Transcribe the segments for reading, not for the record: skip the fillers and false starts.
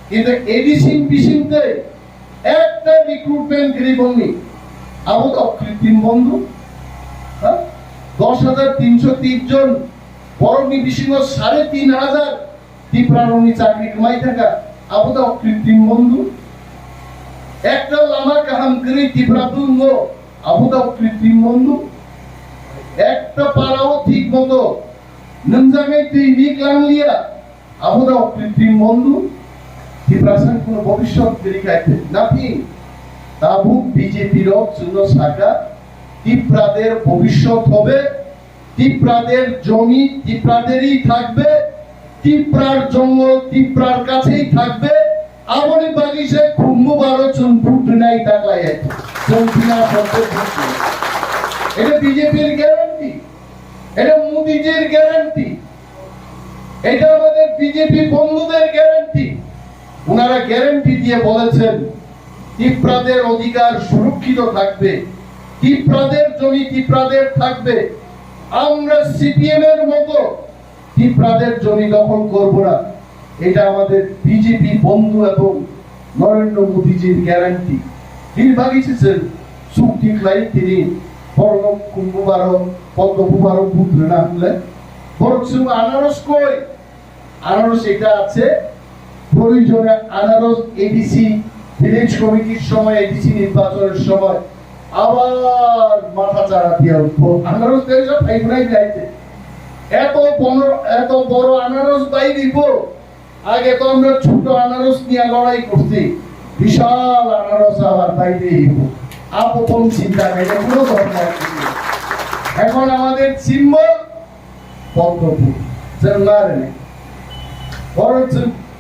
কিন্তু এডিসিং বিশিংতে একটা রিক্রুটমেন্ট গৃহভূমি আবু অকৃত্রিম বন্ধু 10,330 জন বরণী বিশিং 3,500 ত্রিপুরারণী চাকরি কামাই থাকা আবু অকৃত্রিম বন্ধু একটা লামা কাহাম করে ত্রিপুরা দুর্গ আবু অকৃত্রিম বন্ধু একটা পাড়াও ঠিক মতো নমজাঙ্গাই তুই নিকলাংলিয়া আবু অকৃত্রিম বন্ধু ত্রিপুরার কোনো ভবিষ্যৎ দেখাইতে নাথিং তাবু বিজেপির জন্য শাখা ত্রিপুরাদের ভবিষ্যৎ হবে ত্রিপুরাদের জমি ত্রিপুরাদেরই থাকবে ত্রিপুরার জঙ্গল ত্রিপুরার কাছেই থাকবে আমনি বাগিসে খুম্বু 12 চুন ফুট নাই টাকলাই চলছিনা সত্য এটা বিজেপির গ্যারান্টি এটা মোদিজির গ্যারান্টি এটা আমাদের বিজেপি বন্ধুদের গ্যারান্টি ওনারা গ্যারান্টি দিয়ে বলেছেন ত্রিপুরাদের অধিকার সুরক্ষিত থাকবে ত্রিপুরাদের জমি ত্রিপুরাদের থাকবে আমরা সিপিএম এর মতো ত্রিপুরাদের জমি দখল করব না এটা আমাদের বিজেপি বন্ধু এবং নরেন্দ্র মোদীজির গ্যারান্টি তিনি বাগিয়েছেন চুক্তি লাই তিনি বড়লোক কুম্ভবারো পদ্মপুবারো পুত্র না হলে বরং আনারস কই আনারস এটা আছে প্রয়োজনে আনারস এডিসি ভিলেজ কমিটির সময় এডিসি নির্বাচনের সময় আবার মাথা চাড়া দিয়ে উঠবো আনারস দেয় সব ফাইগুলাই যাইতে এত বড় আনারস বাই দিব আগে তো আমরা ছোট আনারস নিয়ে লড়াই করছি বিশাল আনারস আবার বাইরে আপন চিন্তা নেই কোনো দরকার এখন আমাদের সিম্বল পদ্মপুর মারে বড়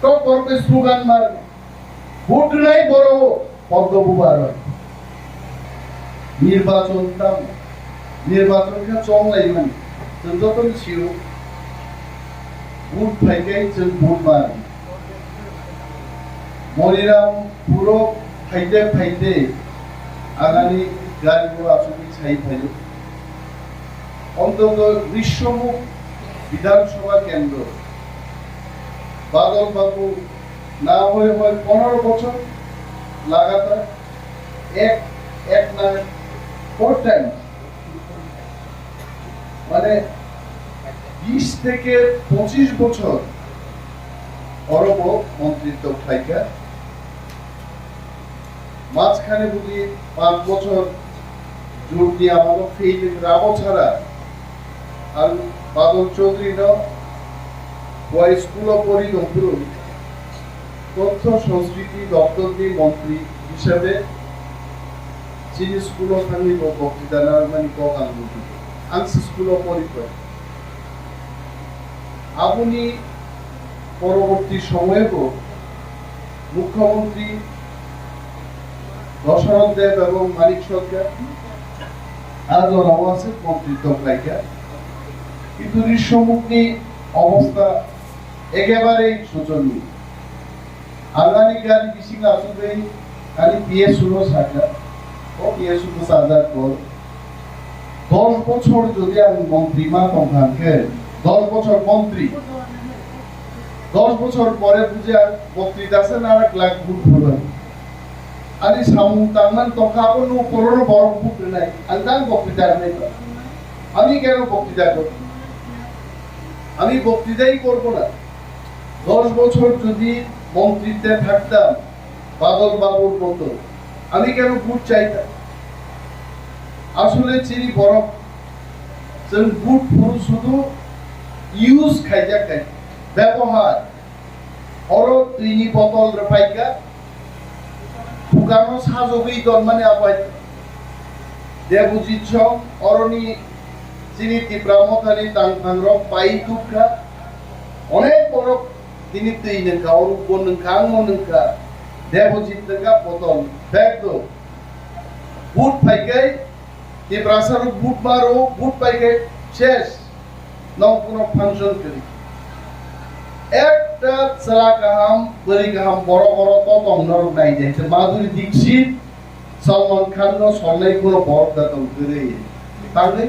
টপ করতে স্লোগান মারে ভোট নাই বড় পদ্মপুর হয় নির্বাচনটা চলাই মানে যত ছিল ভোট ফাইকাই ভোট মারে মরিরাম পুরো ফাইতে আগামী গাড়িগুলো আসলে ছাই ফাইল অন্তত গ্রীষ্মমুখ বিধানসভা কেন্দ্র বাদল বাবু না হয়ে 15 বছর লাগাতার এক না 4 টাইম মানে 20 থেকে 25 বছর অরব মন্ত্রিত্ব থাইকা মাঝখানে বুঝি 5 বছর জোর দিয়ে আমাদের ফেল রাবো ছাড়া আর বাদল চৌধুরী স্কুল পরিদপ্তর তথ্য সংস্কৃতি দপ্তর দিয়ে মন্ত্রী হিসাবে চিনি স্কুল খানি বক্তৃতা মানে কক আংশি স্কুল পরিচয় আপনি পরবর্তী সময়ে মুখ্যমন্ত্রী দশরথ দেব এবং মানিক সরকার আজ আছে মন্ত্রিত্ব পাইকা কিন্তু গ্রীষ্মমুখী অবস্থা একেবারেই শোচনীয় আগামী গাড়ি বিশিং আসবে খালি পিএসুনো শাখা ও পিএসুনো সাজার পর 10 বছর যদি আমি মন্ত্রী মা তংখানকে 10 বছর মন্ত্রী 10 বছর পরে বুঝে আর বক্তৃতা আছে না আর লাখ ভোট হবেন আরে সামু তামান তখাবো নো করোনো বড় ভোট নাই আলদান বক্তৃতা নাই আমি কেন বক্তৃতা করব আমি বক্তৃতাই করব না 10 বছর যদি মন্ত্রিত্বে থাকতাম বাদল বাবুর মতো আমি কেন ভোট চাইতাম আসলে চিনি বরফ ভোট পুরো শুধু ইউজ খাইজা খাই ব্যবহার অর তিনি বোতল পাইকা ফুকানো সাজবই দল মানে আপাই দেবজিৎ সং অরণি চিনি তীব্রামতানি তাংরক পাই দুঃখা অনেক বড় তিনি তুই নঙ্কা অরূপ নঙ্কা আঙ্গ নঙ্কা দেবজিৎ নঙ্কা বোতল ব্যাগ দো বুট পাইকাই তীব্রাসার বুট মারো বুট পাইকাই শেষ নও কোনো ফাংশন করি একটা সারা কাহাম বড়ি কাহাম বড় বড় তত নরক নাই যাইছে মাধুরী দীক্ষিত সলমান খান নো সলাই কোনো বড় দাতম করে তাহলে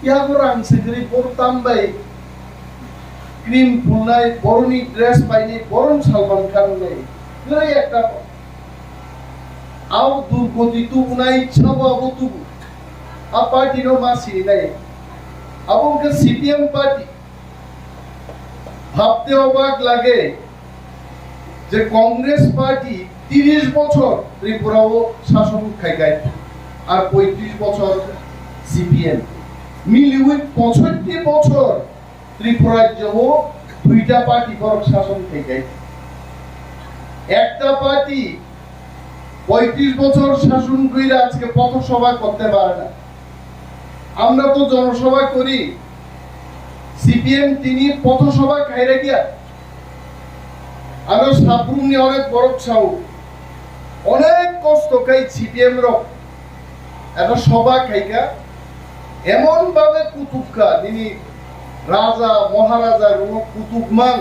ইয়া করে আনছে করি পড়তাম ভাই ক্রিম ফুলনাই বরণী ড্রেস পাইনি বরং সলমান খান নেই করে একটা আও দুর্গতি তু নাই ছাবো আবো তু আ পার্টি নো মাসি নাই আবকে সিপিএম পার্টি ভাবতে অবাক লাগে যে কংগ্রেস পার্টি 30 বছর ত্রিপুরাও শাসন খাইগায় আর 35 বছর সিপিএম মিলিয়ে 65 বছর ত্রিপুরাজ্যও দুইটা পার্টি পর শাসন খাইগায় একটা পার্টি 35 বছর শাসন কইরা আজকে পথসভা করতে পারে না। আমরা তো জনসভা করি, সিপিএম তিনি পথসভা খাইরা গিয়া আমি সাবরুম নিয়ে অনেক বড় ছাউ অনেক কষ্ট খাই সিপিএম র একটা সভা খাইকা এমন ভাবে কুতুবকা তিনি রাজা মহারাজার কুতুব মান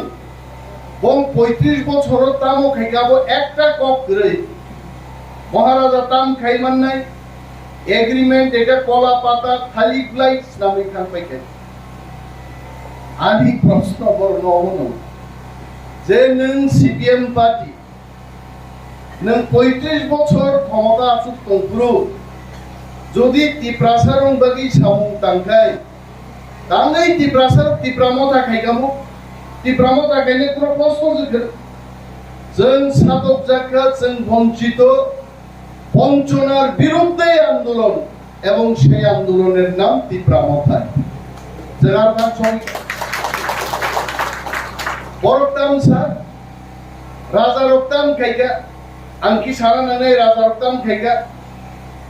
এবং 35 বছর তামও খাইকাবো একটা কপ ধরে মহারাজা তাম খাইমান নাই এগ্রিমেন্ট এটা কলা পাতা খালি গ্লাইডস নামে খান পাইকে আদি প্রশ্ন বর্ণ অবনম যে নং সিপিএম পার্টি নং 35 বছর ক্ষমতা আসুক তন্ত্র যদি টিপ্রাসারং বাগি সামুং তাংখাই তাঙ্গাই টিপ্রাসার টিপ্রামতা খাইগামু টিপ্রামতা খাইলে কোনো প্রশ্ন জিখে जों সাধক জাকা जों বঞ্চিত বঞ্চনার বিরুদ্ধে আন্দোলন এবং সেই আন্দোলনের নাম টিপ্রামতা যার নাম সঙ্গে বড়টাম স্যার রাজা রক্তাম খাইগা আঙ্কি সারা নানে রাজা রক্তাম খাইগা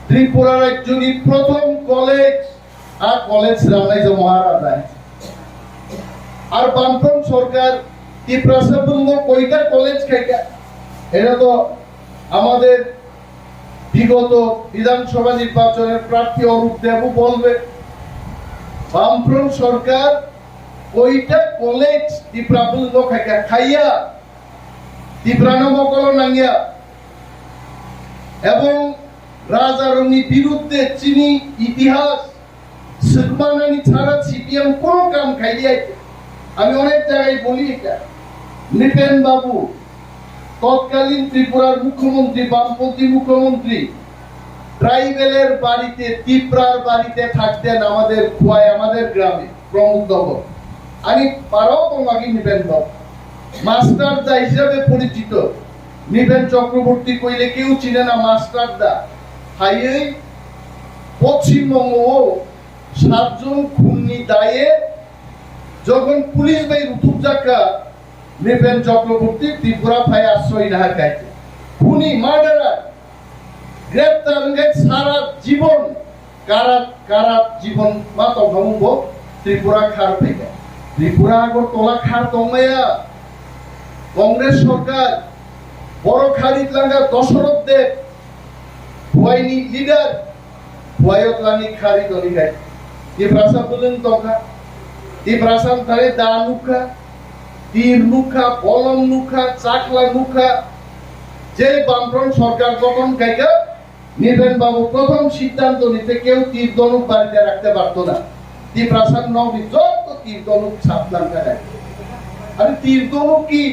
ত্রিপুরা রাজ্যনি প্রথম কলেজ আর কলেজ রানাই যে মহারাজা আর বামফ্রন্ট সরকার ত্রিপ্রাসাবঙ্গ কয়টা কলেজ খাইগা এটা তো আমাদের বিগত বিধানসভা নির্বাচনের প্রার্থী অরূপ দেবও বলবে বামফ্রন্ট সরকার কয়টা কলেজ ত্রিপ্রাবঙ্গ খাইগা খাইয়া ত্রিপ্রানমকল নাঙ্গিয়া এবং রাজারণী বিরুদ্ধে চিনি ইতিহাস সুকমানানি ছাড়া সিপিএম কোন কাম খাইয়া আমি অনেক জায়গায় বলি এটা নৃপেন বাবু তৎকালীন ত্রিপুরার মুখ্যমন্ত্রী বামপন্থী মুখ্যমন্ত্রী ট্রাইবেলের বাড়িতে ত্রিপুরার বাড়িতে থাকতেন আমাদের খোয়াই আমাদের গ্রামে প্রমুখনগর আমি পারাও তোমাকে নৃপেন বাবু মাস্টার দা হিসাবে পরিচিত নৃপেন চক্রবর্তী কইলে কেউ চিনে না মাস্টার দা হাইয়ে পশ্চিমবঙ্গ 7 জন খুনি দায়ে যখন পুলিশ বাই রুতুব জাকা নৃপেন চক্রবর্তী ত্রিপুরা ফাই আশ্রয় না খাইতে খুনি মার্ডারার গ্রেপ্তার সারা জীবন কারা জীবন মাত ভঙ্গ ত্রিপুরা খার থেকে ত্রিপুরা আগর তোলা খার তমায়া কংগ্রেস সরকার বড় খারিদ লাঙ্গা দশরথ দেব ভয়নি লিডার ভয়তলানি খারিদ অনিগায় এই ভাষা বলেন তকা এই ভাষা তারে দা নুখা তীর নুখা বলম নুখা চাকলা নুখা যে বামফ্রন্ট সরকার গঠন কাইকা নৃপেন বাবু প্রথম সিদ্ধান্ত নিতে কেউ তীর ধনুক বাড়িতে রাখতে পারতো না তীর প্রাসাদ নবী যত তীর ধনুক ছাপলাম কাটায় আরে তীর ধনুক কি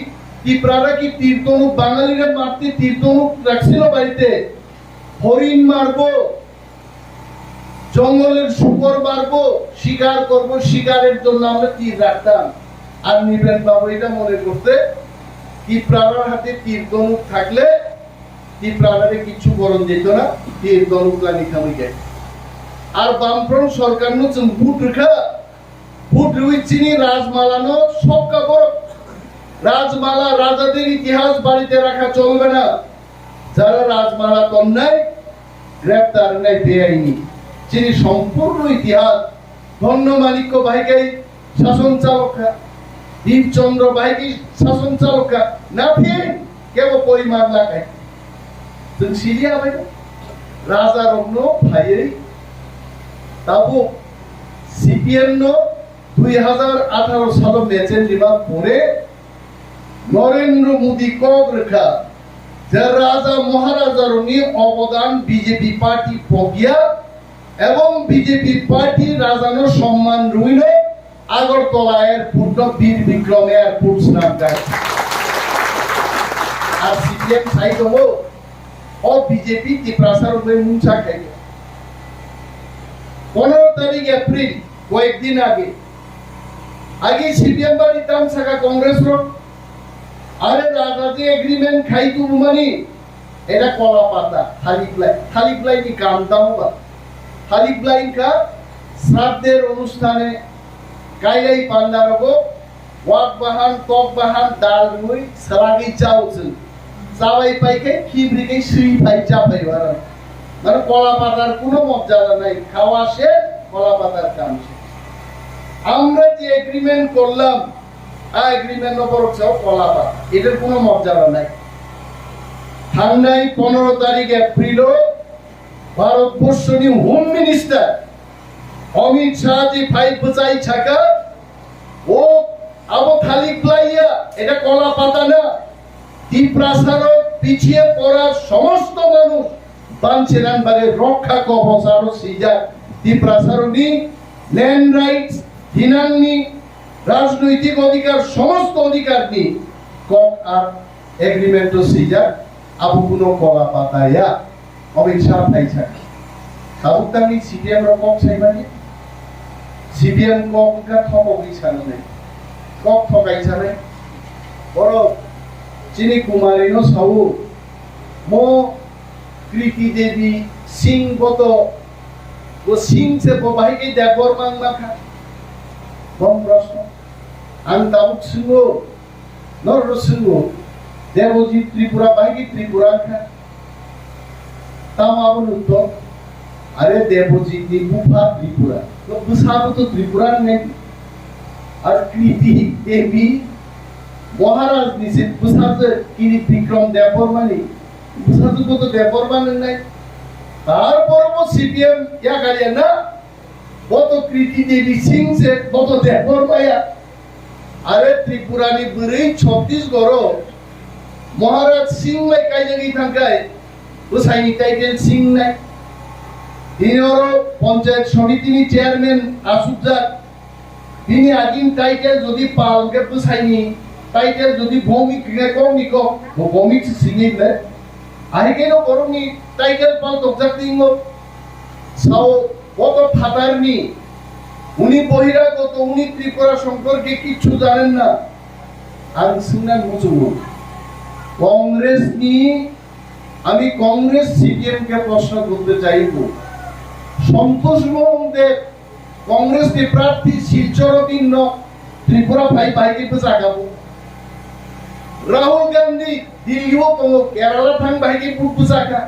ত্রিপুরা কি তীর ধনুক বাঙালিরা মারতে তীর ধনুক রাখছিল বাড়িতে হরিণ মারবো জঙ্গলের শুকর মারবো শিকার করব শিকারের জন্য আমরা তীর রাখতাম আর নৃপেন বাবু এটা মনে করতে ত্রিপুরার হাতে তীর ধনুক থাকলে ত্রিপুরারে কিছু করণ যেত না তীর ধনুক লানি খামি যায় আর বামফ্রন্ট সরকার নো বুট রেখা বুট রুইচিনি রাজমালানো সব কাপড় রাজমালা রাজাদের ইতিহাস বাড়িতে রাখা চলবে না যারা রাজমালা তন্নায় গ্রেপ্তার নাই বেআইনি যিনি সম্পূর্ণ ইতিহাস ধন্য মানিক্য ভাইকে শাসন চালকা দীপচন্দ্র ভাইকে শাসন চালকা না ফির কেব পরিমাণ লাগায় তুমি সিরিয়া ভাই রাজা রত্ন ভাইয়ের তাবু সিপিএম 2018 সাল ম্যাচের নিবা পরে নরেন্দ্র মোদী কক রেখা যে রাজা মহারাজার অবদান বিজেপি পার্টি প্রজ্ঞা এবং বিজেপি পার্টি রাজানো সম্মান রইল আগরতলা এয়ারপোর্ট বীর বিক্রম এয়ারপোর্ট নাম আর সিপিএম সাই দङ ও বিজেপি ত্রিপুরাসার মুছা খাই 15 তারিখ এপ্রিল কয়েকদিন আগে সিপিএম বাড়ি তাম সাকা কংগ্রেস রো আরে রাজাজি এগ্রিমেন্ট খাই তু মানি এটা কলা পাতা খালিক লাই কি কাম দাও বা খালিক লাই কা শ্রাদ্ধের অনুষ্ঠানে কাইলাই পান্দারগো ওয়াক বাহান টক বাহান ডাল মুই সালাগি চাউছিল চাওয়াই পাইকে খিবরিকে শ্রী পাই চাপাই বারা মানে কলা পাতার কোনো মর্যাদা নাই খাওয়া শেষ কলা পাতার কাম শেষ আমরা যে এগ্রিমেন্ট করলাম এগ্রিমেন্ট নম্বর হচ্ছে কলা পাতা এটার কোনো মর্যাদা নাই ঠান্ডায় 15 তারিখ এপ্রিল ভারতবর্ষের হোম মিনিস্টার অমিত শাহ জি ফাইল বচাই ছাকা ও আবো খালি প্লাইয়া এটা কলা পাতা না ত্রিপুরাসার পিছিয়ে পড়া সমস্ত মানুষ বাঞ্ছিলাম বারে রক্ষা কবচার সিজা ত্রিপুরাসার নি ল্যান্ড রাইটস দিনাংনি রাজনৈতিক অধিকার সমস্ত অধিকার নি কক আর এগ্রিমেন্ট সিজা আবু কোনো কলা পাতায়া অমিত শাহ ফাইল ছাকা সাবুতানি সিপিএম রকম সাইবানি সিপিএম কক কা থমকি ছানো নাই কক ঠকাই ছানে বড় চিনি কুমারিনো সাউ মো কৃতি দেবী সিং গত ও সিং সে ববাই কে দেবর মাংমা খা বম প্রশ্ন আন তাউক সিংও নর সিংও দেবজি ত্রিপুরা বাহিনী ত্রিপুরা খা তাম আবুল উত্তর আরে দেবজি নি বুফা ত্রিপুরা তো বুসাবো তো ত্রিপুরা নেই আর কৃতি দেবী মহারাজ নিছে বুসাতে কিনি বিক্রম দেববর্মানি বুসাতে তো দেববর্মানি নাই তারপরও সিপিএম ইয়া গালিয়া না বত কৃতি দেবী সিং সে বত দেববর্মায়া আরে ত্রিপুরানি বরেই 36 গড় মহারাজ সিং লাই কাইজাগি থাকায় বুসাইনি টাইটেল সিং নাই তিনিও পঞ্চায়েত সমিতিনি চেয়ারম্যান আসুজার তিনি আগিন টাইটেল যদি পালকে বুসাইনি টাইটেল যদি ভৌমিক রেকর্মিক ভৌমিক সিঙ্গিং নে আইগেনো করুনি টাইটেল পাল দকজাতিং সাও কত ফাদারনি উনি বহিরাগত উনি ত্রিপুরা সম্পর্কে কিছু জানেন না আর শুনলেন মুচুমু কংগ্রেস নি আমি কংগ্রেস সিপিএম কে প্রশ্ন করতে চাইবো সন্তোষ মোহন দেব কংগ্রেস के प्रार्थी শিলচর দিন ত্রিপুরা ভাই ভাইকে জাগাবো রাহুল গান্ধী দিল্লিও তো কেরালা থাং ভাইকে পুজাকা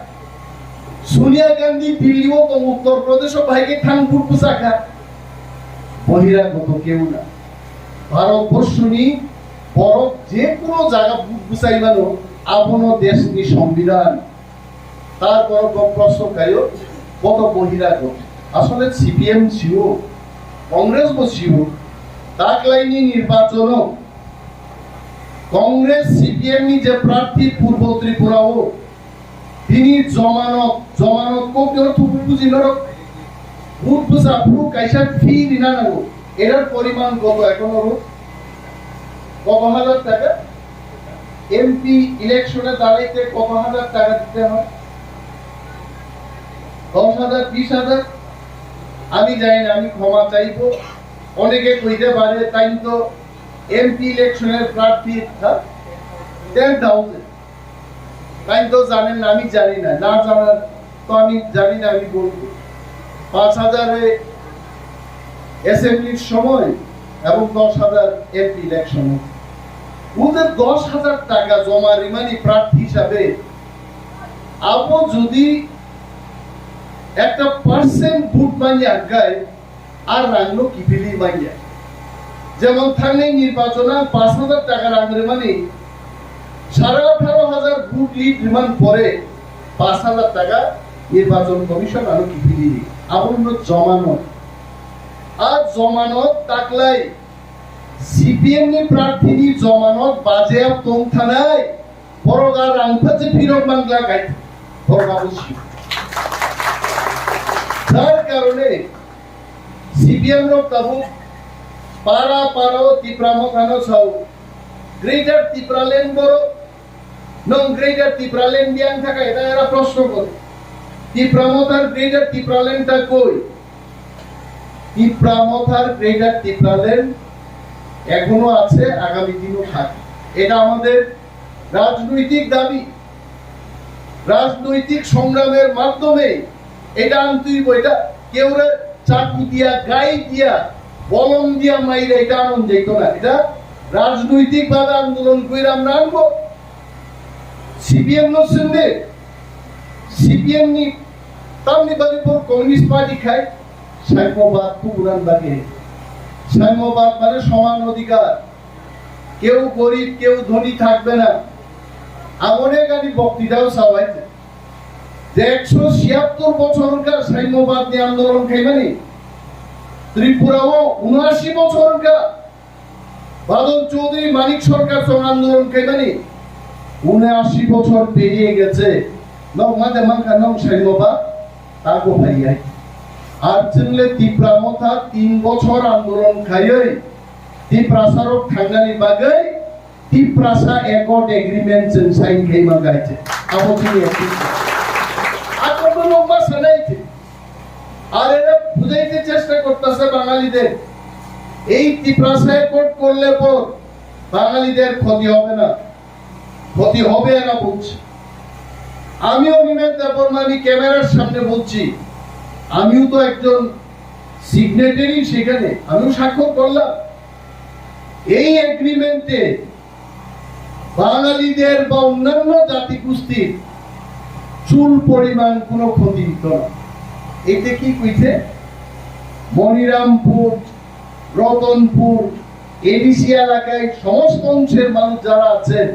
সোনিয়া গান্ধী দিল্লিও তো উত্তর প্রদেশ ভাইকে থাং পুজাকা বহিরাগত কেউ না ভারতবর্ষনি বড় যে কোনো জায়গা বুঝাইবানো আপন দেশ নি সংবিধান তারপর প্রশ্ন কায়ো কত বহিরাগত আসলে সিপিএম ছিল কংগ্রেস ছিল তাকলাইনি নির্বাচন কংগ্রেস সিপিএম নি যে প্রার্থী পূর্ব ত্রিপুরাও তিনি জমানত কোকেও থুপু বুঝিনর ভোট বুঝা ভোট কাইসা ফি দিনা নাগো এর পরিমাণ কত এখন কত হাজার টাকা এমপি ইলেকশনে দাঁড়াইতে কত হাজার টাকা দিতে হয় 10,000 20,000 আমি জানি না আমি ক্ষমা চাইবো অনেকে কইতে পারে তাই তো এমপি ইলেকশনের প্রার্থী 10,000 তাই তো জানেন না আমি জানি না না জানার তো আমি জানি না আমি বলবো 5,000 এ অ্যাসেম্বলির সময় এবং 10,000 এমপি ইলেকশনে ওদের 10,000 টাকা জমা রিমানি প্রার্থী হিসাবে আপো যদি একটা পার্সেন্ট ভোট মাইয়া গায় আর রাখলো কি ফিলি মাইয়া যেমন থাকলে নির্বাচনে 5,000 টাকা রাখলে মানে 18,500 ভোট লিড রিমান পরে 5,000 টাকা নির্বাচন কমিশন আরো কি ফিলি আপন জমানত আর জমানত তাকলাই সিপিএম নি প্রার্থী নি জমানত বাজেয়াপ তোম থানায় বড়গা রাংফাতে ফিরক বাংলা গাই বড়গা বসি তার কারণে সিপিএম র কাবু পারা ত্রিপুরা মখানো সাউ গ্রেটার ত্রিপুরাল্যান্ড বড় নং গ্রেটার ত্রিপুরাল্যান্ড বিয়াং থাকা এটা এরা প্রশ্ন করে ত্রিপ্রামথার গ্রেটার ত্রিপুরাল্যান্ডটা কই ত্রিপ্রামথার গ্রেটার ত্রিপুরাল্যান্ড এখনো আছে আগামী দিনও থাকে এটা আমাদের রাজনৈতিক দাবি রাজনৈতিক সংগ্রামের মাধ্যমে এটা আনতেই এটা কেউ চাকু দিয়া গাই দিয়া বলম দিয়া মাইরে এটা আনন্দ যেত না এটা রাজনৈতিক ভাবে আন্দোলন করে আমরা আনবো সিপিএম নসেন্দে সিপিএম নি তামনি বাদিপুর কমিউনিস্ট পার্টি খায় সাম্যবাদ পুরান বাগে সাম্যবাদ মানে সমান অধিকার কেউ গরিব কেউ ধনী থাকবে না আমনে গানি বক্তৃতাও চাওয়াইছে যে 176 বছরকার সাম্যবাদ নিয়ে আন্দোলন খাইবানি ত্রিপুরাও 79 বছরকার বাদল চৌধুরী মানিক সরকার সঙ্গে আন্দোলন খাইবানি 79 বছর পেরিয়ে গেছে নং মাঝে মানকা নং সাম্যবাদ তাগো ভাইয়াই আর চিনলে ত্রিপ্রামথা 3 বছর আন্দোলন খাইয়ে ত্রিপ্রাসারক থাঙ্গানি বাগে ত্রিপ্রাসা একট এগ্রিমেন্ট সাইন খাইমা গাইছে আমচিনি একটি আকর্ষণ লম্বা সানাইছে আর এরা বুঝাইতে চেষ্টা করতেছে বাঙালিদের এই ত্রিপ্রাসা একট করলে পর বাঙালিদের ক্ষতি হবে না ক্ষতি হবে না বলছে আমিও নিমেন দেববর্মা ক্যামেরার সামনে বলছি আমিও তো একজন সিগনেটারি সেখানে আমিও স্বাক্ষর করলাম এই এগ্রিমেন্টে বাঙালিদের বা অন্যান্য জাতিগোষ্ঠীর চুল পরিমাণ কোনো ক্ষতি হতো না এতে কি কইছে মনিরামপুর রতনপুর এডিসি এলাকায় সমস্ত অংশের মানুষ যারা আছেন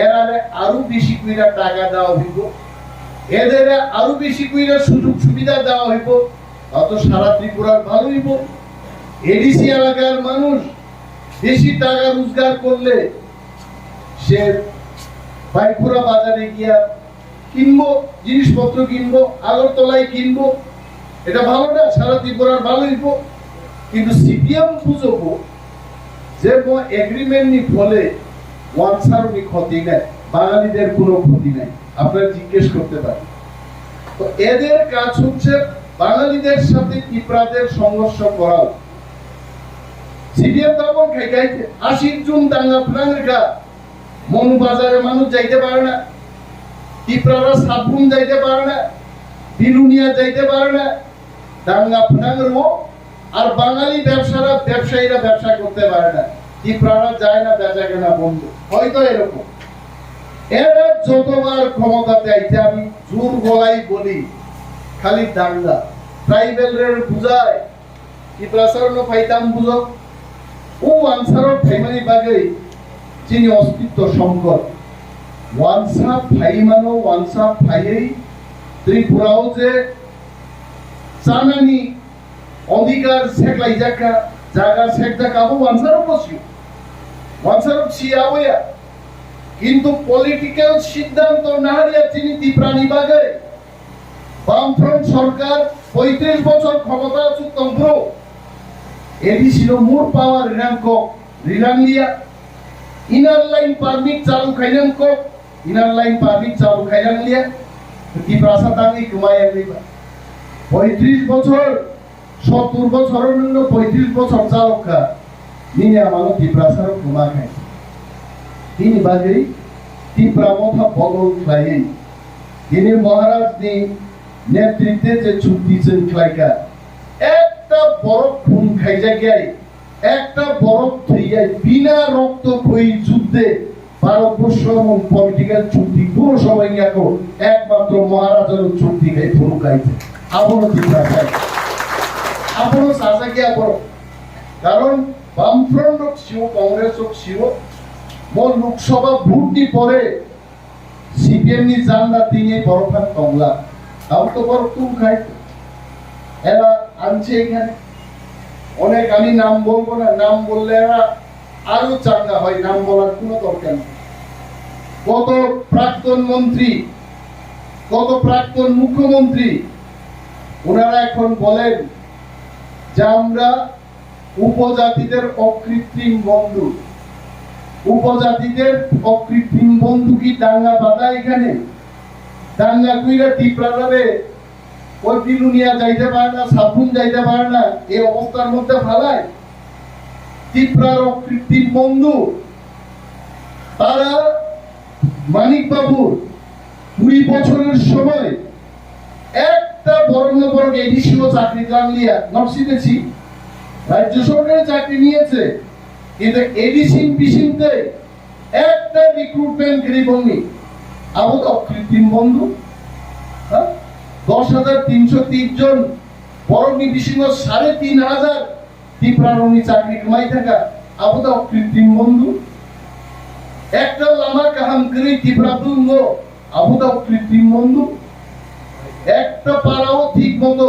এরা আরো বেশি কইরা টাকা দেওয়া হইব এদের আরো বেশি কইরা সুযোগ সুবিধা দেওয়া হইব তত সারা ত্রিপুরার ভালো হইব এডিসি এলাকার মানুষ বেশি টাকা রোজগার করলে সে বাইপুরা বাজারে গিয়া কিনবো জিনিসপত্র কিনবো আগরতলায় কিনবো এটা ভালো না সারা ত্রিপুরার ভালো হইব কিন্তু সিপিএম বুঝবো যে এগ্রিমেন্ট নি ফলে ওয়ানসার নি ক্ষতি নাই বাঙালিদের কোনো ক্ষতি নাই আপনারা জিজ্ঞেস করতে পারেন তো এদের কাজ হচ্ছে বাঙালিদের সাথে ত্রিপুরাদের সংঘর্ষ করাও সিপিএম তখন খাইছে 80 জুন দাঙ্গা ফ্রাঙ্গের কা মনু বাজারে মানুষ যাইতে পারে না ত্রিপুরারা সাবরুম যাইতে পারে না বিলুনিয়া যাইতে পারে না দাঙ্গা ফ্রাঙ্গের আর বাঙালি ব্যবসায়ীরা ব্যবসা করতে পারে না ত্রিপুরারা যায় না বেচা কেনা বন্ধ হয়তো এরকম এরা যতবার ক্ষমতাতে আইছে আমি জোর গলাই বলি খালি দাঙ্গা ট্রাইবেলের বুঝায় ত্রিপুরাসারণ ফাইতাম বুঝো ও আনসারত ফাইমানি বাগে যিনি অস্তিত্ব সংকট ওয়ানসা ফাইমানো ওয়ানসা ফাইয়েই ত্রিপুরাও যে চানানি অধিকার শেখলাই জায়গা জায়গা শেখ জায়গাবো ওয়ানসারও বসিও ওয়ানসারও ছিয়াবয়া কিন্তু পলিটিক্যাল সিদ্ধান্ত না হারিয়া তিনি ত্রিপুরানি বাগে বামফ্রন্ট সরকার 35 বছর ক্ষমতা আছে তন্ত্র এডি ছিল মোর পাওয়ার রিনাঙ্ক রিলান্ডিয়া ইনার লাইন পারমিট চালু খাইলাম কো ইনার লাইন পারমিট চালু খাইলাম লিয়া ত্রিপুরা তাঙ্গি কুমায় আইবা 35 বছর 70 বছর নিন্ন 35 বছর চালকা নিনে আমানো ত্রিপুরা সার কুমা খাই তিনি বাজে ত্রিপুরা মথা বদল খাই তিনি মহারাজ নি নেতৃত্বে যে চুক্তি খাইকা একটা বড় খুন খাইজা গিয়ে একটা বড় থইয়া বিনা রক্ত বই যুদ্ধে ভারতবর্ষ এবং পলিটিক্যাল চুক্তি পুরো সবাই এখন একমাত্র মহারাজের চুক্তি খাই পুরো খাইছে আপনো ত্রিপুরা খাই আপনো সাজা গিয়া বড় কারণ বামফ্রন্ট হোক ছিল কংগ্রেস হোক ছিল মোর লোকসভা ভোট দি পরে সিপিএম নি জানলা তিনি বড় খান কমলা তাও তো বড় তুম খাই এরা আনছে এখানে অনেক আমি নাম বলবো না নাম বললে এরা আরো চাঙ্গা হয় নাম বলার কোনো দরকার নেই কত প্রাক্তন মন্ত্রী কত প্রাক্তন মুখ্যমন্ত্রী ওনারা এখন বলেন যে আমরা উপজাতিদের অকৃত্রিম বন্ধু উপজাতিদের অকৃত্রিম বন্ধুকি দাঙ্গা বাধা এখানে দাঙ্গা কইরা টিপরারে ওই বিলুনিয়া যাইতে পারে না, সাপুন যাইতে পারে না, এই অবস্থার মধ্যে ফেলায় টিপরার অকৃত্রিম বন্ধু তারা মানিক বাবুর 20 বছরের সময় একটা বর্ণবর্গ এডিসিও চাকরি জানলিয়া নরসিতেছি রাজ্য সরকারের চাকরি নিয়েছে, কিন্তু এডিসিন বিশিনতে একটা রিক্রুটমেন্ট গৃহভূমি আবদ অকৃত্রিম বন্ধু 10,330 জন বরণী বিশিন্ন 3,500 টিপ্রারণী চাকরি কামাই থাকা আবদ অকৃত্রিম বন্ধু একটা লামা কাহাম করে টিপ্রাবুঙ্গ আবদ অকৃত্রিম বন্ধু একটা পারাও ঠিক মতো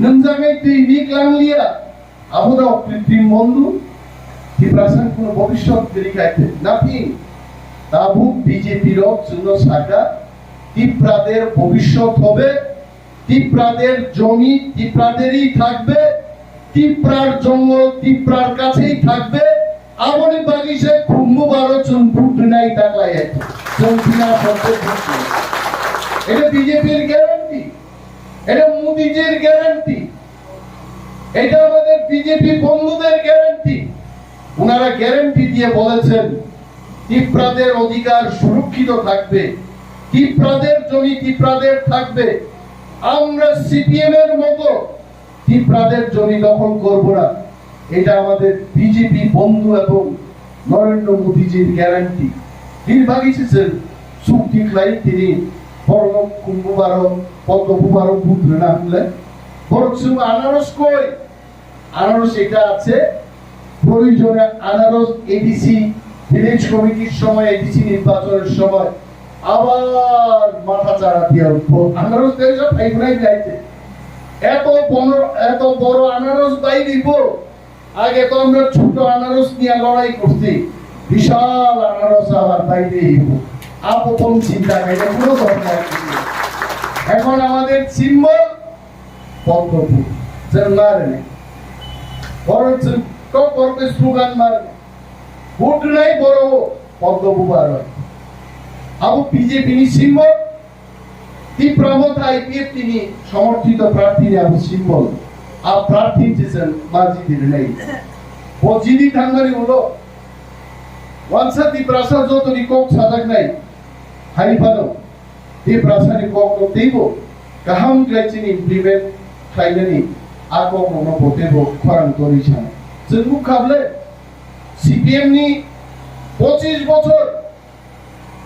নমজামে ক্লিনিক লাংলিয়া আবদ অকৃত্রিম বন্ধু টিপ্রাসান কোন ভবিষ্যৎ দেখাইতে নাপি তাবু বিজেপির জন্য শাখা টিপ্রাদের ভবিষ্যৎ হবে, টিপ্রাদের জমি টিপ্রাদেরই থাকবে, টিপ্রার জঙ্গল টিপ্রার কাছেই থাকবে, আমনি বাগিচে খুম্বু 12 জন ভোট নাই টাকলাই চলছিনা সরকার এটা বিজেপির গ্যারান্টি, এটা মোদিজির গ্যারান্টি, এটা আমাদের বিজেপি বন্ধুদের গ্যারান্টি। ওনারা গ্যারান্টি দিয়ে বলেছেন টিপ্রাদের অধিকার সুরক্ষিত থাকবে, টিপ্রাদের জমি টিপ্রাদের থাকবে, আমরা সিপিএম এর মতো টিপ্রাদের জমি দখল করব না, এটা আমাদের বিজেপি বন্ধু এবং নরেন্দ্র মোদীজির গ্যারান্টি। নির্বাগিছেন চুক্তি লাই তিনি বড় কুম্ভবার পদ্মপুবার পুত্র না হলে বরং আনারস কই আনারস এটা আছে প্রয়োজনে আনারস এডিসি ভিলেজ কমিটির সময় এডিসি নির্বাচনের সময় আবার মাথা চাড়া দিয়ে উঠবো আনারস দেশ ফাইভরাই যাইছে এত বড় আনারস বাই দিব আগে তো আমরা ছোট আনারস নিয়ে লড়াই করছি, বিশাল আনারস আবার বাই দিব আপন চিন্তা নেই, কোনো দরকার নেই। এখন আমাদের সিম্বল পদ্মফুল মারে নেই বড় করবে স্লোগান মারে ভোট নাই বড় পদ্মফুল হয় আবু বিজেপি সিম্বল তীব্রমত আইপিএফ তিনি সমর্থিত প্রার্থী আবু সিম্বল আর প্রার্থী দিয়েছেন মাজিদির নেই বজিদি থাঙ্গারি হলো ওয়ানসাতি প্রাসাদ যত রিকক সাজাক নাই হারিফানো এই প্রাসাদি কক দেব কাহাম গ্লাইচিনি ইমপ্লিমেন্ট খাইলেনি আকো মনো বতেব খরান করিছান जों खाबले সিপিএম নি 25 বছর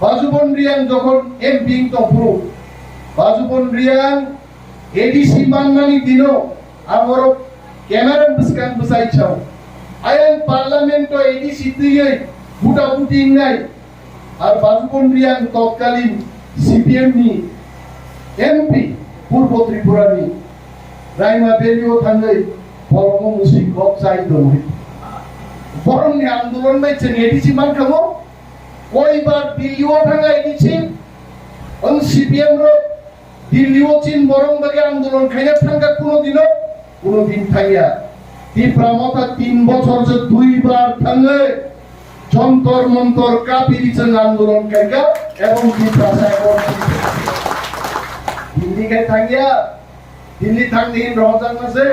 বাজুবন রিয়াং যখন এমপি তপুরু বাজুবন রিয়াং এডিসি মাননানি দিনো আমর ক্যামেরা বসকান বসাইছাও আইন পার্লামেন্ট এডিসি দিয়ে বুটা বুটি নাই আর বাজুবন রিয়াং তৎকালীন সিপিএম নি এমপি পূর্ব ত্রিপুরা নি রাইমা বেলিও থাঙ্গাই বরং মুসি কক চাইতো বরং আন্দোলন বাইছেন এডিসি মান খাবো কয়বার দিল্লিও থাঙ্গা এডিসি অন সিপিএম র দিল্লিও চিন বরং বাগে আন্দোলন খাইয়া থাঙ্গা কোনদিন থাইয়া তীব্রমতা 3 বছর যে 2 বার থাঙ্গে যন্তর মন্তর কাপিরিছেন আন্দোলন খাইয়া এবং তীব্রতা এবং দিল্লি কে থাঙ্গিয়া দিল্লি থাঙ্গি রহজান মাসে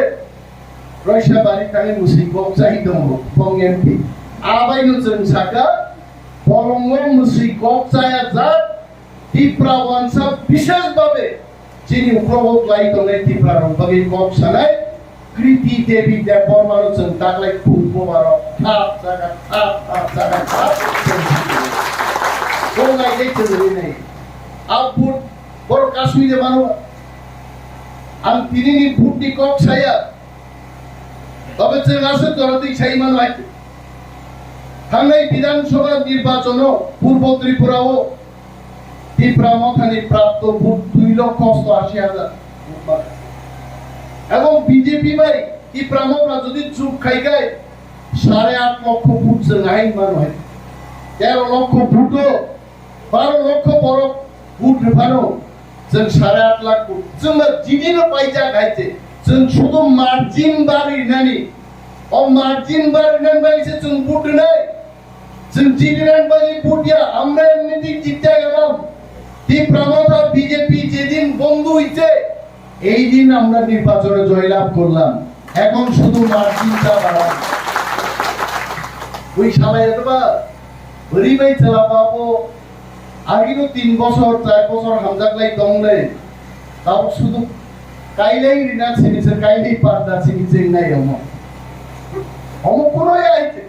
রয়সা বাড়ি থাঙ্গে মুসলিম কক চাইতো বং এমপি আবাইনো जों সাকা বরং মুসলিম কক চায়া যা তীব্রা ওয়ানসা বিশেষভাবে যিনি প্রভোগ লাইতো নে তীব্রা রংবাগি কক সানাই কৃতি দেবী দেব বর্মানো जों তাকলাই খুব বড় থাপ জায়গা কোন লাইতে চলে নেই আউটপুট বড় কাশ্মীরে মানো আম তিনি ফুটি কক ছায়া তবে যে রাসে জনতি ছাই মান লাইতে থাঙ্গাই বিধানসভা নির্বাচন পূর্ব ত্রিপুরাও ত্রিপুরা মথানি প্রাপ্ত ভোট 2,88,000 এবং বিজেপি ভাই ত্রিপুরা মথা যদি চুপ খাই গায় 8.5 লক্ষ ভোট যে নাই মান হয় 13 লক্ষ ভোট 12 লক্ষ বড় ভোট ভানো जों 8.5 লাখ ভোট जों জিনিনো পাইজা গাইছে जों শুধু মার্জিন বাড়ি নানি ও মার্জিন বাড়ি নান বাইছে जों ভোট নাই আমরা এমনিতে জিতে গেলাম। তীব্রমতা বিজেপি যেদিন বন্ধু হইছে এই দিন আমরা নির্বাচনে জয়লাভ করলাম। এখন শুধু মার্জিনটা বাড়ান। ওই সালাই বা হরিবাই চালা পাবো আগেও 3 বছর 4 বছর হামজাকলাই দংলে তাও শুধু কাইলাই রিনা ছিনিছে কাইলাই পার্দা ছিনিছে নাই অমক অমকই আইছে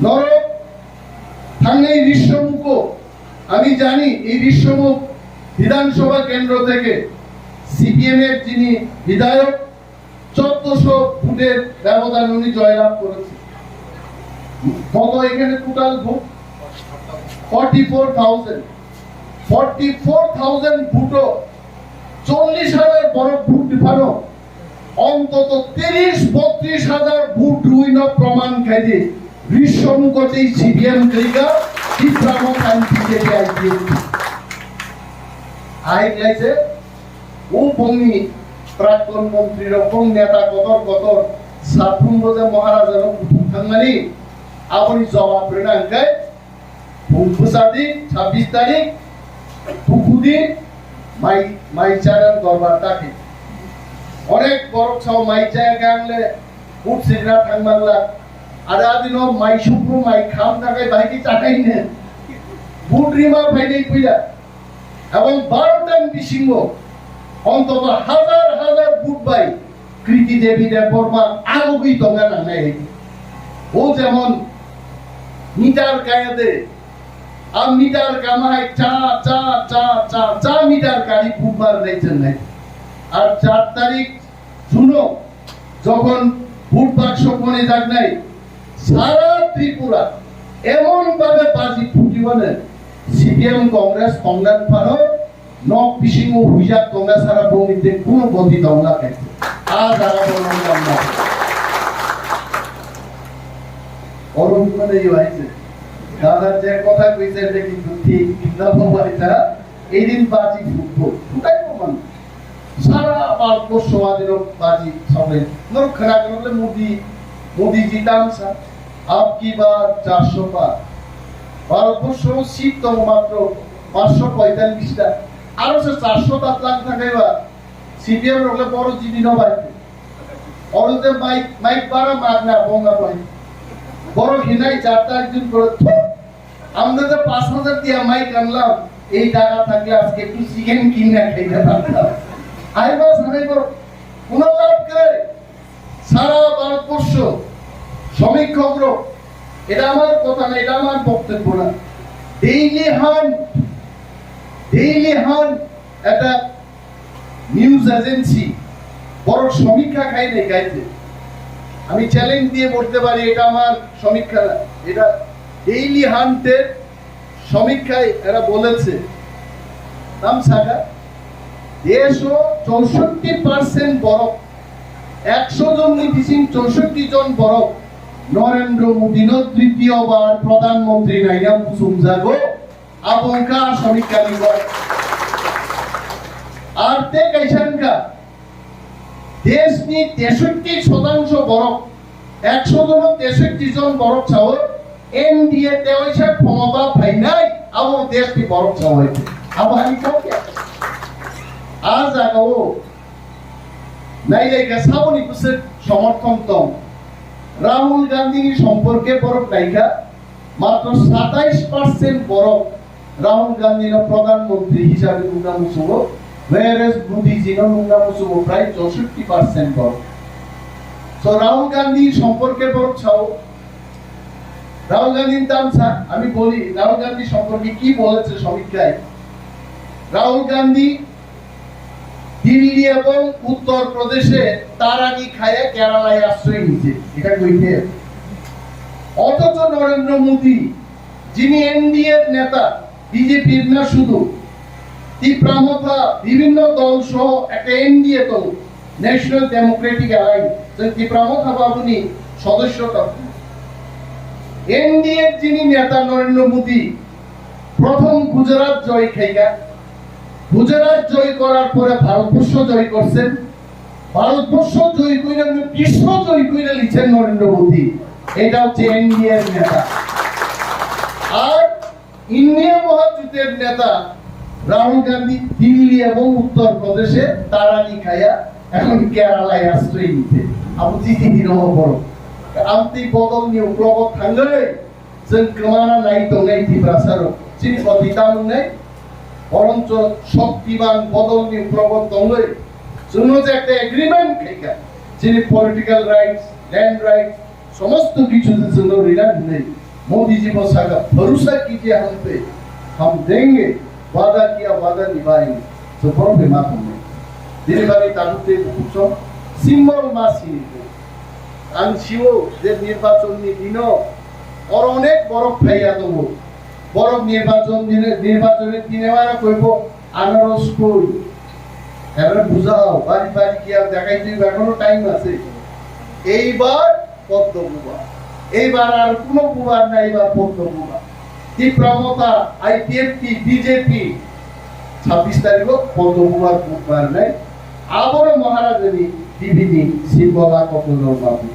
নরক থাঙ্গাই ঋষ্যমুখ। আমি জানি এই ঋষ্যমুখ বিধানসভা কেন্দ্র থেকে সিপিএম এর যিনি বিধায়ক 1400 ভোটের ব্যবধান উনি জয়লাভ করেছে। কত এখানে টোটাল ভোট 44,000 ভোটও 40,000 বড় ভোট দিফানো অন্তত 30-32,000 ভোট রুইন প্রমাণ খাইছে ঋষ্যমুখতে সিপিএম কইগা তীব্রমত বিজেপি আইপিএফটি আই গেছে ও বঙ্গি প্রাক্তন মন্ত্রী রকম নেতা কতর সাতরুম্বজে মহারাজার থাঙ্গানি আপনি জবাব রেনাঙ্কায় ভূমপুসাদি 26 তারিখ ফুকুদি মাইচারান দরবার তাকে অনেক বড় ছাও মাইচায় গাংলে উঠ সিগনা থাংবাংলা আরে আদিন মাই শুক্র মাই খাম টাকায় বাইকে চাকাই নে বুট রিমা ফাইনাই কইলা এবং 12টা বিশিঙ্গ অন্তত হাজার বুট বাই কৃতি দেবী দেববর্মা আগবি দঙ্গা না নাই ও যেমন মিটার কায়াদে আর মিটার কামাই চা মিটার গাড়ি বুটবার লাইছেন নাই। আর 4 তারিখ শুনো যখন ভোট বাক্স কোণে যাক নাই সারা ত্রিপুরা এমন ভাবে বাজি ফুটিবনে সিপিএম কংগ্রেস কংগ্রেস ফানো নক বিশিঙ্গ হুইজা কংগ্রেস সারা বঙ্গিতে কোনো গতি দংলা খাইছে আর যারা বললাম না অরুণ মানে হইছে দাদা যে কথা কইছে এটা কিন্তু ঠিক না বাবাইতা এই দিন বাজি ফুটবল ফুটাই প্রমাণ সারা ভারতবর্ষ সমাজের বাজি সবে নর খরা করলে মোদি জিতামসা আপকি বার 400 পার ভারতবর্ষ সিট তো মাত্র 545টা আর 407 লাখ থাকাইবা সিপিএম রলে বড় জিডি নবাই অরুতে মাইক বারা মাগনা বঙ্গা পাই বড় ঘিনাই 4 তারিখ দিন করে আমরা যে 5,000 দিয়া মাইক আনলাম এই টাকা থাকলে আজকে একটু চিকেন কিনে খাইতে পারতাম। আইবা সামনে করো কোন লাভ করে সারা ভারতবর্ষ সমীক্ষক এটা আমার কথা না এটা আমার বক্তব্য না ডেইলি হান একটা নিউজ এজেন্সি বড় সমীক্ষা খাই নাই গাইতে আমি চ্যালেঞ্জ দিয়ে বলতে পারি এটা আমার সমীক্ষা না এটা ডেইলি হান্টের সমীক্ষায় এরা বলেছে নাম সাগা দেশও 64% বরফ 100 জন নিবিসিং 64 জন বরফ নরেন্দ্র মোদী তৃতীয়বার প্রধানমন্ত্রী নাইনাম সুমজাগো আপনকা সমীক্ষা নিব আর তে কাইসানকা দেশনি 63% বরফ 100 জন 63 জন বরফ ছাও এনডিএ তে ওইসা ক্ষমতা পাই নাই আবো দেশটি বরফ ছাও হইছে আবো আমি কাউকে আর জাগাও নাইলে গাছাবনি কুসে সমর্থন তম রাহুল গান্ধী সম্পর্কে বরফ নাইকা মাত্র 27% বরফ রাহুল গান্ধীর প্রধানমন্ত্রী হিসাবে নুঙ্গামুসুব whereas মোদিজি নুঙ্গামুসুব প্রায় 64% বরফ সো রাহুল গান্ধী সম্পর্কে বরফ ছাও রাহুল গান্ধীর দাম আমি বলি রাহুল গান্ধী সম্পর্কে কি বলেছে সমীক্ষায় রাহুল গান্ধী দিল্লি এবং উত্তর প্রদেশে তারানি খায়া কেরালায় আশ্রয় নিয়েছে এটা কইতে অথচ নরেন্দ্র মোদী যিনি এনডিএ নেতা বিজেপির না শুধু তীব্রমতা বিভিন্ন দল সহ একটা এনডিএ দল ন্যাশনাল ডেমোক্রেটিক অ্যালায়েন্স তীব্রমতা বাবুনি সদস্যতা এনডিএ যিনি নেতা নরেন্দ্র মোদী প্রথম গুজরাট জয় খাইগা গুজরাট জয় করার পরে ভারতবর্ষ জয় করছেন ভারতবর্ষ জয় কইরা বিশ্ব জয় কইরা লিখছেন নরেন্দ্র মোদী এটা হচ্ছে এনডিএর নেতা। আর ইন্ডিয়া মহাজোটের নেতা রাহুল গান্ধী দিল্লি এবং উত্তর প্রদেশে তারানি খায়া এখন কেরালায় আশ্রয় নিতে আবু জিতি বড় আমতি বদল নিউ প্রবত থাঙ্গে जों गोमाना नाय दंनाय ত্রিপুরাসার চিনি পতিতাম নাই বরঞ্চ শক্তিমান বদলনি প্রবত দঙ্গই জন্য যে একটা এগ্রিমেন্ট খাইকা যিনি পলিটিক্যাল রাইটস ল্যান্ড রাইটস সমস্ত কিছুর জন্য রিলান নেই मोदी जी को सागा भरोसा कीजिए हम पे हम देंगे वादा किया वादा निभाएंगे तो बड़ो बेमात हमने दिने बारी तालुते उत्सव सिंबल मासी आंशिओ যে নির্বাচনী দিনো और অনেক বড় ফাইয়া দেব বড় নির্বাচনের দিনে মারা কইব আনারস কই এবারে বুঝাও বাড়ি বাড়ি কি আর দেখাই তুই এখনো টাইম আছে এইবার পদ্মবুবা এইবার আর কোনো বুবার নাই এবার পদ্মবুবা তীব্রমতা আইপিএফটি বিজেপি 26 তারিখ পদ্মবুবার বুবার নাই আবার মহারাজনী টিভিনি সিম্বলা কতজন বাবু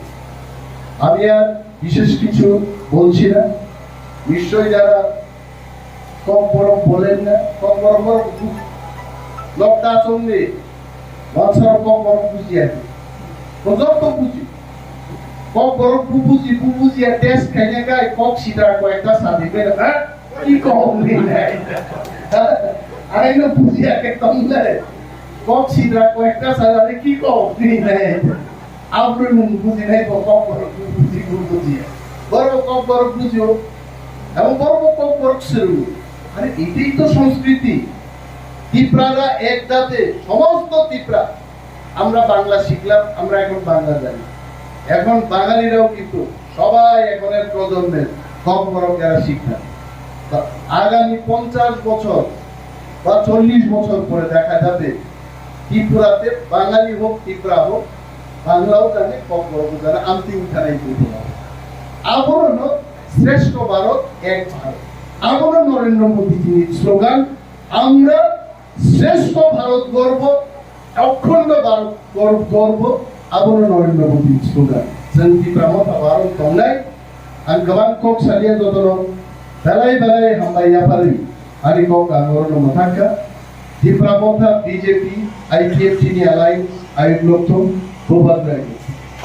আমি আর বিশেষ কিছু বলছি না নিশ্চয়ই যারা কম বড় বলেন না কম বড় বড় লোকটা সঙ্গে বছর কম বড় বুঝি আছে যত বুঝি কম বড় বুঝি আর টেস্ট খাইনে গায় কক সিধা কয়েকটা সাথে বের হ্যাঁ কি কম নেই আরে না বুঝি আগে কম নেই কক সিধা কয়েকটা সাথে কি কম নেই আপনার বুঝি নাই কম বড় বুঝি বড় কম বড় বুঝিও এবং বড় কম বড় শুরু আরে এটাই তো সংস্কৃতি ত্রিপুরারা এক জাতে সমস্ত ত্রিপুরা আমরা বাংলা শিখলাম আমরা এখন বাংলা জানি এখন বাঙালিরাও কিন্তু সবাই এখনের প্রজন্মের কম বড় যারা শিখলাম আগামী 50 বছর বা 40 বছর পরে দেখা যাবে ত্রিপুরাতে বাঙালি হোক ত্রিপুরা হোক বাংলাও জানে কম বড় জানে আন্তিম খানাই ত্রিপুরা আবরণ শ্রেষ্ঠ ভারত এক ভারত আবরণ নরেন্দ্র মোদীজির স্লোগান আমরা শ্রেষ্ঠ ভারত গর্ব অখণ্ড ভারত গর্ব আবরণ নরেন্দ্র মোদীর স্লোগান জন্তি প্রমোদ ভারত দংলাই আর গবান কোক সালিয়া যতন বেলাই বেলাই হামবাইয়া পারি আরি কোক আবরণ মথাকা ত্রিপুরা মথা বিজেপি আইপিএফ চিনি অ্যালায়েন্স আইন লক্ষ্য প্রভাত রায়